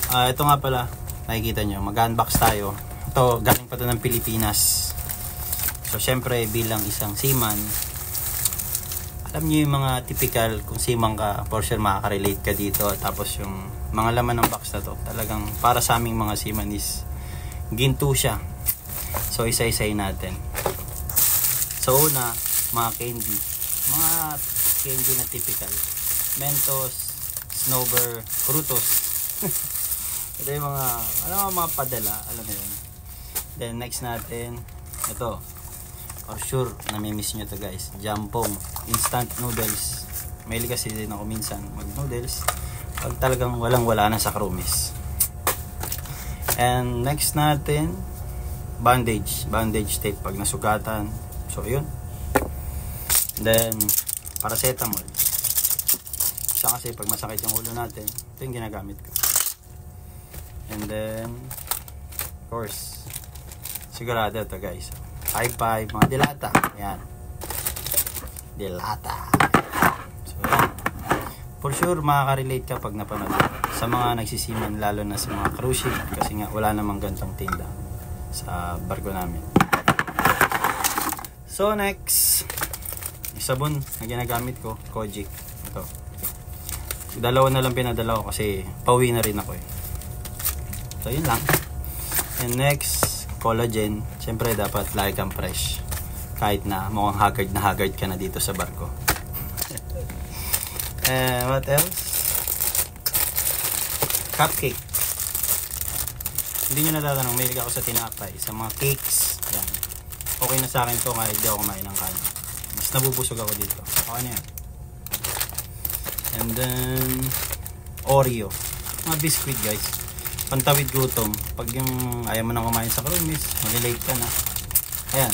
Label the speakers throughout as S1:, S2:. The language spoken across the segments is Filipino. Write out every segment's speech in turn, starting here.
S1: Ito nga pala, nakikita nyo, mag-unbox tayo. Ito, galing pa ito ng Pilipinas. So, syempre, bilang isang seaman, alam nyo yung mga typical, kung seaman ka, for sure makaka-relate ka dito. Tapos yung mga laman ng box na to, talagang para sa aming mga seaman is ginto siya. So, isa-isay natin. So, una, mga candy. Mga candy na typical. Mentos, Snowbird, Frutos. Ito yung mga padala, alam mo yun. Then next natin, ito. For sure, namimiss nyo to guys. Jampong, instant noodles. Mahilig kasi din ako minsan mag-noodles. Pag talagang walang-wala na sa Krumis. And next natin, bandage. Bandage tape pag nasugatan. So yun. Then, paracetamol. Siya kasi pag masakit yung ulo natin, ito yung ginagamit ko. And then, of course, sigurado ito guys. 5-5, mga dilata. Yan. Dilata. So, yan. For sure, makaka-relate ka pag napanood. Sa mga nagsisiman, lalo na sa mga cruise ship. Kasi nga, wala namang gantong tinda sa barko namin. So, next. Yung sabon na ginagamit ko, Kojic. Ito. Dalawa na lang pinadala ko kasi pauwi na rin ako eh. So, yun lang. And next, collagen. Siyempre, dapat lagi kang fresh. Kahit na mukhang haggard ka na dito sa barko. And what else? Cupcake. Hindi nyo natatanong, mahilig ako sa tinapay. Sa mga cakes. Yan. Okay na sa akin to kahit di ako kumain ng kanin. Mas nabubusog ako dito. Okay na yan. And then, Oreo. Mga biscuit guys. Pantawid gutom. Pag yung ayaw mo na kumain sa Krumis, malilate ka na. Ayan.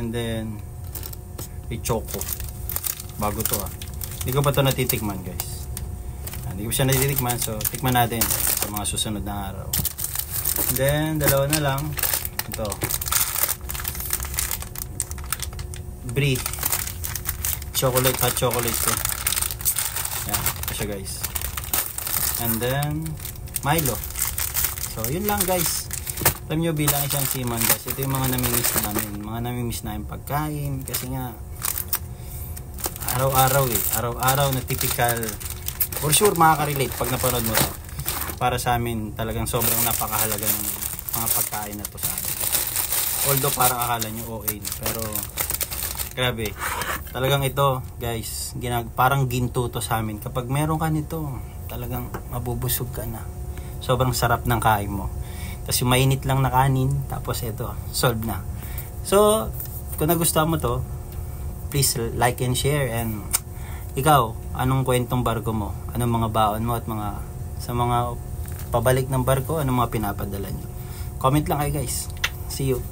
S1: And then, may choco. Bago to ah. Hindi ko pa to natitikman guys. Hindi ko siya natitikman. So, tikman natin sa mga susunod na araw. And then, dalawa na lang. Ito. Brie. Chocolate, hot chocolate ko. Yan, ito siya guys. And then, Milo. So, yun lang guys. Alam nyo, bilang isang seaman guys, ito yung mga namimiss namin. Mga namimiss namin pagkain. Kasi nga, araw-araw eh. Araw-araw na typical. For sure, makaka-relate pag napanood mo to. Para sa amin, talagang sobrang napakahalaga ng mga pagkain na to sa amin. Although, parang akala nyo OA na. Pero, grabe. Talagang ito, guys, parang ginto to sa amin. Kapag meron ka nito, talagang mabubusog ka na. Sobrang sarap ng kain mo. Tapos yung mainit lang na kanin, tapos ito, solve na. So, kung nagustuhan mo to, please like and share. And ikaw, anong kwentong barko mo? Anong mga baon mo at sa mga pabalik ng barko, anong mga pinapadala nyo? Comment lang kayo guys. See you.